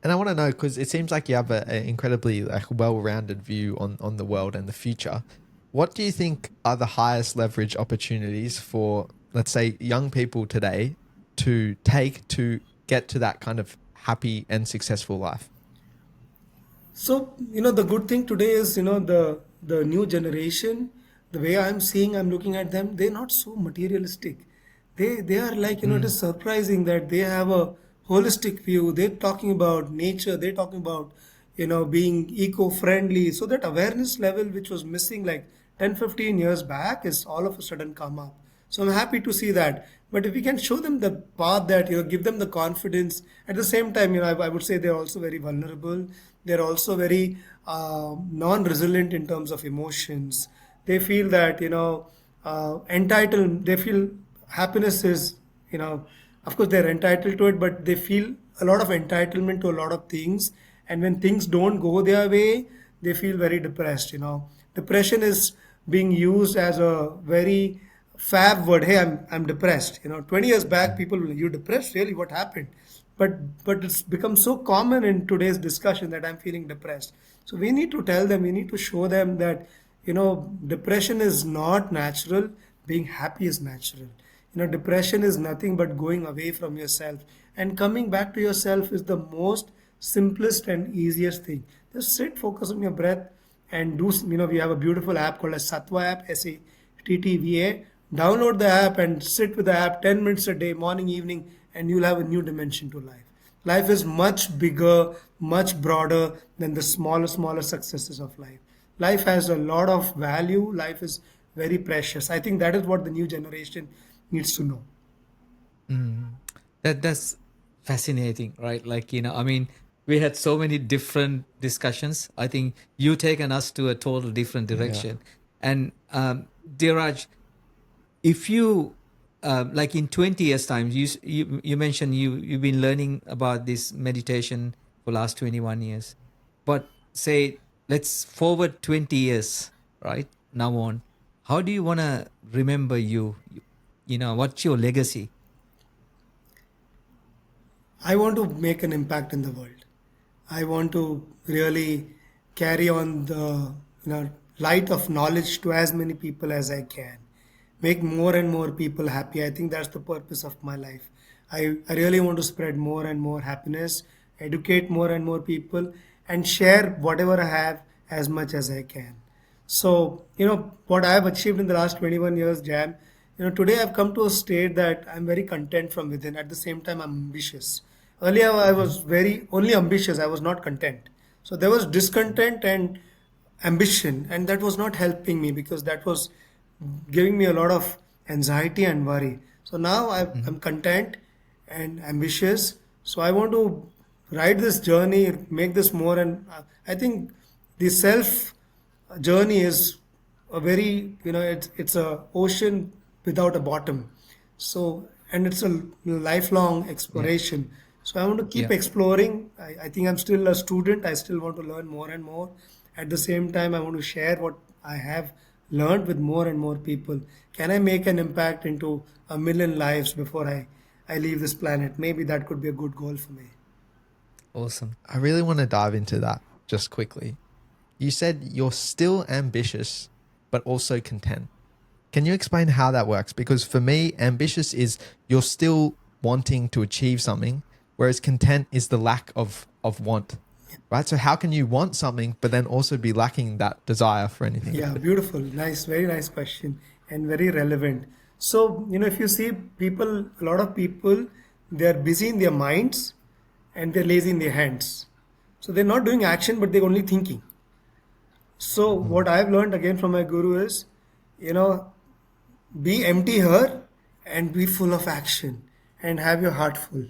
And I want to know, because it seems like you have an incredibly like well-rounded view on the world and the future. What do you think are the highest leverage opportunities for, let's say, young people today to take to get to that kind of happy and successful life? So, the good thing today is, the new generation, the way I'm looking at them, they're not so materialistic. They are like, it Mm. is surprising that they have a holistic view. They're talking about nature, they're talking about, being eco-friendly. So that awareness level which was missing like 10, 15 years back is all of a sudden come up. So I'm happy to see that. But if we can show them the path that, give them the confidence. At the same time, I would say they're also very vulnerable. They're also very non-resilient in terms of emotions. They feel that, entitled. They feel happiness is, of course they're entitled to it, but they feel a lot of entitlement to a lot of things. And when things don't go their way, they feel very depressed. Depression is being used as a very fab word. Hey, I'm depressed. 20 years back, people will, you depressed? Really? What happened? But it's become so common in today's discussion that I'm feeling depressed. So we need to tell them, we need to show them that depression is not natural. Being happy is natural. Depression is nothing but going away from yourself, and coming back to yourself is the most simplest and easiest thing. Just sit, focus on your breath, and do. We have a beautiful app called as Sattva app, SATTVA. Download the app and sit with the app 10 minutes a day, morning, evening, and you'll have a new dimension to life. Life is much bigger, much broader than the smaller successes of life. Life has a lot of value. Life is very precious. I think that is what the new generation needs to know. Mm. That's fascinating, right? Like, I mean, we had so many different discussions. I think you taken us to a total different Yeah. direction. And Dheerajj, if you like in 20 years time, you mentioned you've been learning about this meditation for last 21 years, but say let's forward 20 years right now on, how do you want to remember what's your legacy? I want to make an impact in the world. I want to really carry on the light of knowledge to as many people as I can. Make more and more people happy. I think that's the purpose of my life. I really want to spread more and more happiness, educate more and more people, and share whatever I have as much as I can. So, what I have achieved in the last 21 years, Jam, today I've come to a state that I'm very content from within. At the same time, I'm ambitious. Earlier, I Mhm. was very only ambitious. I was not content. So there was discontent and ambition, and that was not helping me because that was giving me a lot of anxiety and worry. So now I'm Mhm. content and ambitious. So I want to ride this journey, make this more, and I think the self journey is a very it's a ocean without a bottom. So, and it's a lifelong Yeah, exploration. So I want to keep yeah. exploring. I think I'm still a student. I still want to learn more and more. At the same time, I want to share what I have learned with more and more people. Can I make an impact into a million lives before I leave this planet? Maybe that could be a good goal for me. Awesome. I really want to dive into that just quickly. You said you're still ambitious, but also content. Can you explain how that works? Because for me, ambitious is you're still wanting to achieve something, whereas content is the lack of want. right? So how can you want something, but then also be lacking that desire for anything? Yeah, beautiful. Nice, very nice question and very relevant. So, if you see people, a lot of people, they're busy in their minds and they're lazy in their hands. So they're not doing action, but they're only thinking. So what I've learned again from my guru is, you know, be empty here and be full of action and have your heart full.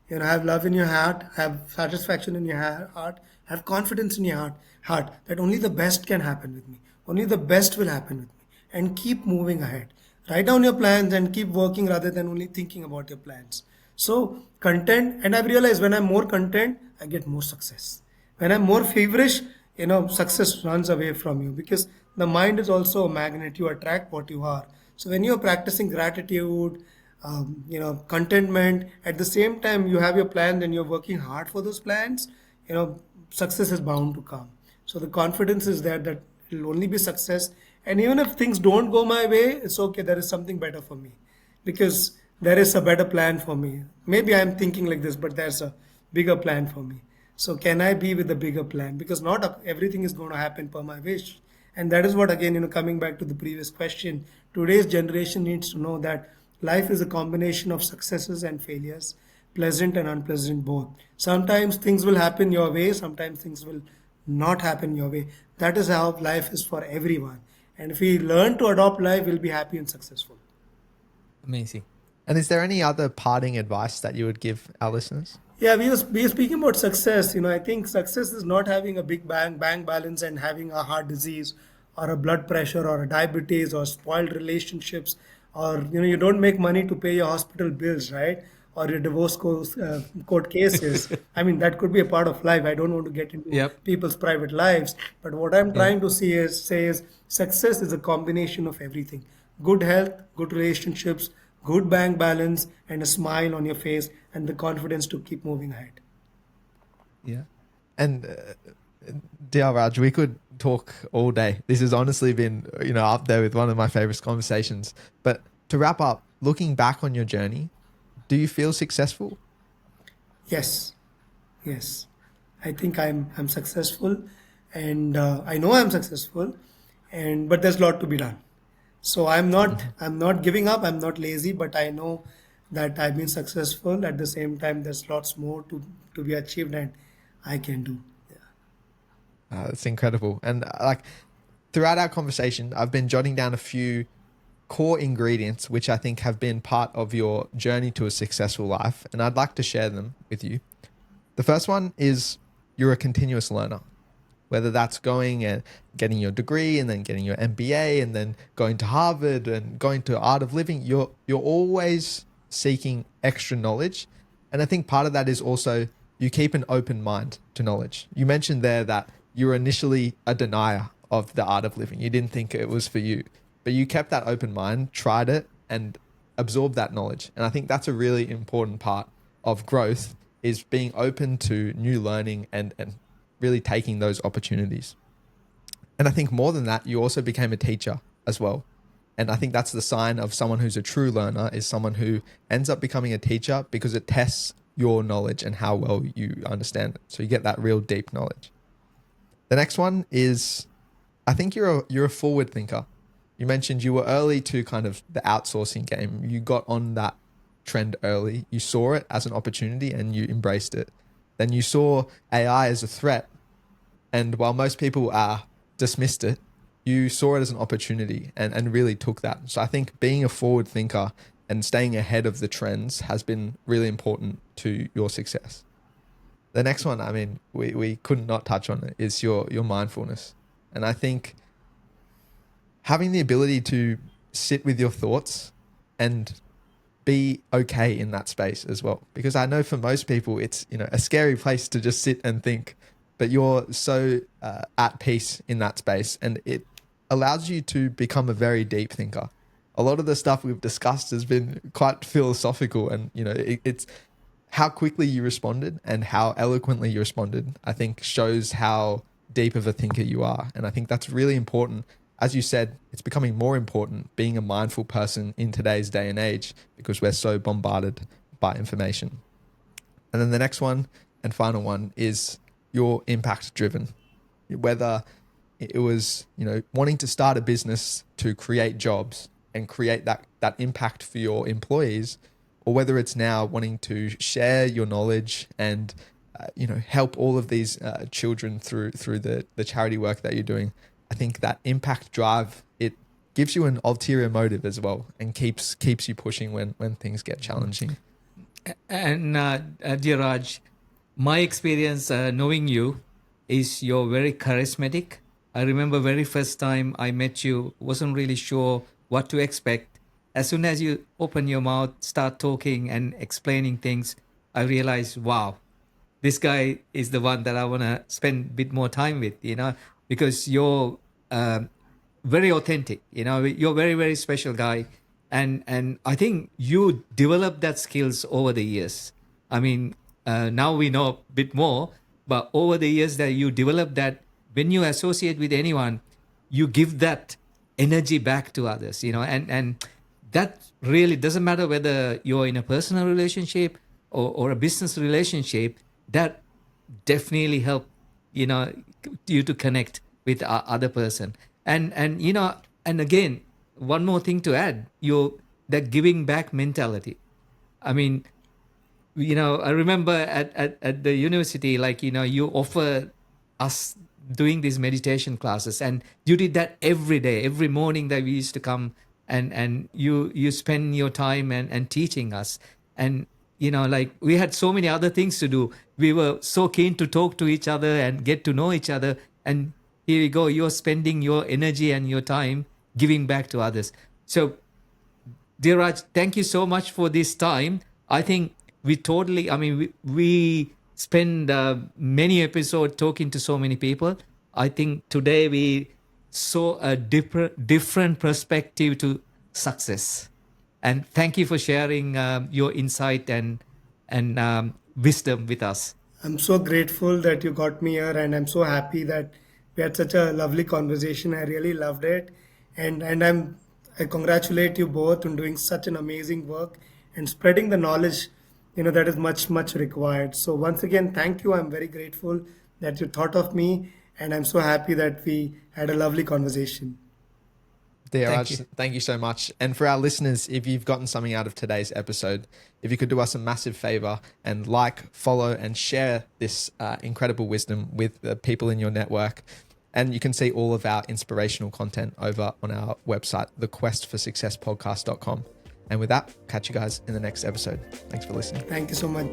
Have love in your heart, have satisfaction in your heart, have confidence in your heart that only the best can happen with me. Only the best will happen with me. And keep moving ahead. Write down your plans and keep working rather than only thinking about your plans. So content, and I've realized when I'm more content, I get more success. When I'm more feverish, success runs away from you because the mind is also a magnet. You attract what you are. So when you're practicing gratitude, contentment, at the same time you have your plans and you're working hard for those plans, success is bound to come. So the confidence is there that it will only be success. And even if things don't go my way, it's okay. There is something better for me because there is a better plan for me. Maybe I'm thinking like this, but there's a bigger plan for me. So can I be with the bigger plan? Because not everything is going to happen per my wish. And that is what, again, coming back to the previous question, today's generation needs to know that life is a combination of successes and failures, pleasant and unpleasant both. Sometimes things will happen your way, sometimes things will not happen your way. That is how life is for everyone. And if we learn to adopt life, we'll be happy and successful. Amazing. And is there any other parting advice that you would give our listeners? Yeah, we were speaking about success. I think success is not having a big bank balance and having a heart disease or a blood pressure or a diabetes or spoiled relationships or you don't make money to pay your hospital bills, right? Or your court cases. I mean, that could be a part of life. I don't want to get into Yep. people's private lives, but what I'm Yeah. trying to say is success is a combination of everything. Good health, good relationships, good bank balance, and a smile on your face, and the confidence to keep moving ahead. Yeah. And Dheerajj, we could talk all day. This has honestly been, up there with one of my favorite conversations. But to wrap up, looking back on your journey, do you feel successful? Yes, yes. I think I'm successful, and I know I'm successful, and but there's a lot to be done. So I'm not giving up. I'm not lazy, but I know that I've been successful. At the same time, there's lots more to be achieved, and I can do. It's incredible. And like throughout our conversation, I've been jotting down a few core ingredients which I think have been part of your journey to a successful life, and I'd like to share them with you. The first one is you're a continuous learner, whether that's going and getting your degree and then getting your MBA and then going to Harvard and going to Art of Living. You're always seeking extra knowledge. And I think part of that is also you keep an open mind to knowledge. You mentioned there that you were initially a denier of the art of living. You didn't think it was for you, but you kept that open mind, tried it, and absorbed that knowledge. And I think that's a really important part of growth is being open to new learning and really taking those opportunities. And I think more than that, you also became a teacher as well. And I think that's the sign of someone who's a true learner is someone who ends up becoming a teacher because it tests your knowledge and how well you understand it. So you get that real deep knowledge. The next one is, I think you're a forward thinker. You mentioned you were early to kind of the outsourcing game. You got on that trend early. You saw it as an opportunity and you embraced it. Then you saw AI as a threat. And while most people dismissed it, you saw it as an opportunity and really took that. So I think being a forward thinker and staying ahead of the trends has been really important to your success. The next one, I mean, we couldn't not touch on it, is your mindfulness. And I think having the ability to sit with your thoughts and be okay in that space as well. Because I know for most people, it's, a scary place to just sit and think, but you're so at peace in that space. And it allows you to become a very deep thinker. A lot of the stuff we've discussed has been quite philosophical and, it's how quickly you responded and how eloquently you responded, I think shows how deep of a thinker you are. And I think that's really important. As you said, it's becoming more important being a mindful person in today's day and age because we're so bombarded by information. And then the next one and final one is you're impact driven. Whether it was, wanting to start a business to create jobs and create that impact for your employees, or whether it's now wanting to share your knowledge and help all of these children through the charity work that you're doing. I think that impact drive, it gives you an ulterior motive as well, and keeps you pushing when things get challenging. And Dheerajj, my experience knowing you is you're very charismatic. I remember very first time I met you, wasn't really sure what to expect. As soon as you open your mouth, start talking and explaining things, I realized, wow, this guy is the one that I want to spend a bit more time with, because you're very authentic. You're a very, very special guy. And I think you developed that skills over the years. I mean, now we know a bit more, but over the years that you develop that, when you associate with anyone, you give that energy back to others, and that really doesn't matter whether you're in a personal relationship or a business relationship. That definitely help you to connect with other person. And again, one more thing to add, your that giving back mentality. I mean, I remember at the university, like, you offer us doing these meditation classes, and you did that every day, every morning that we used to come, and you spend your time and teaching us. And like, we had so many other things to do. We were so keen to talk to each other and get to know each other, and here you go, you're spending your energy and your time giving back to others. So, Dheerajj, thank you so much for this time. I think we spend many episodes talking to so many people. I think today we saw a different perspective to success. And thank you for sharing your insight and wisdom with us. I'm so grateful that you got me here, and I'm so happy that we had such a lovely conversation. I really loved it, and I congratulate you both on doing such an amazing work and spreading the knowledge, that is much required. So once again, thank you. I'm very grateful that you thought of me, and I'm so happy that we had a lovely conversation. Dheerajj, thank you so much. And for our listeners, if you've gotten something out of today's episode, if you could do us a massive favor and follow, and share this incredible wisdom with the people in your network. And you can see all of our inspirational content over on our website, thequestforsuccesspodcast.com. And with that, catch you guys in the next episode. Thanks for listening. Thank you so much.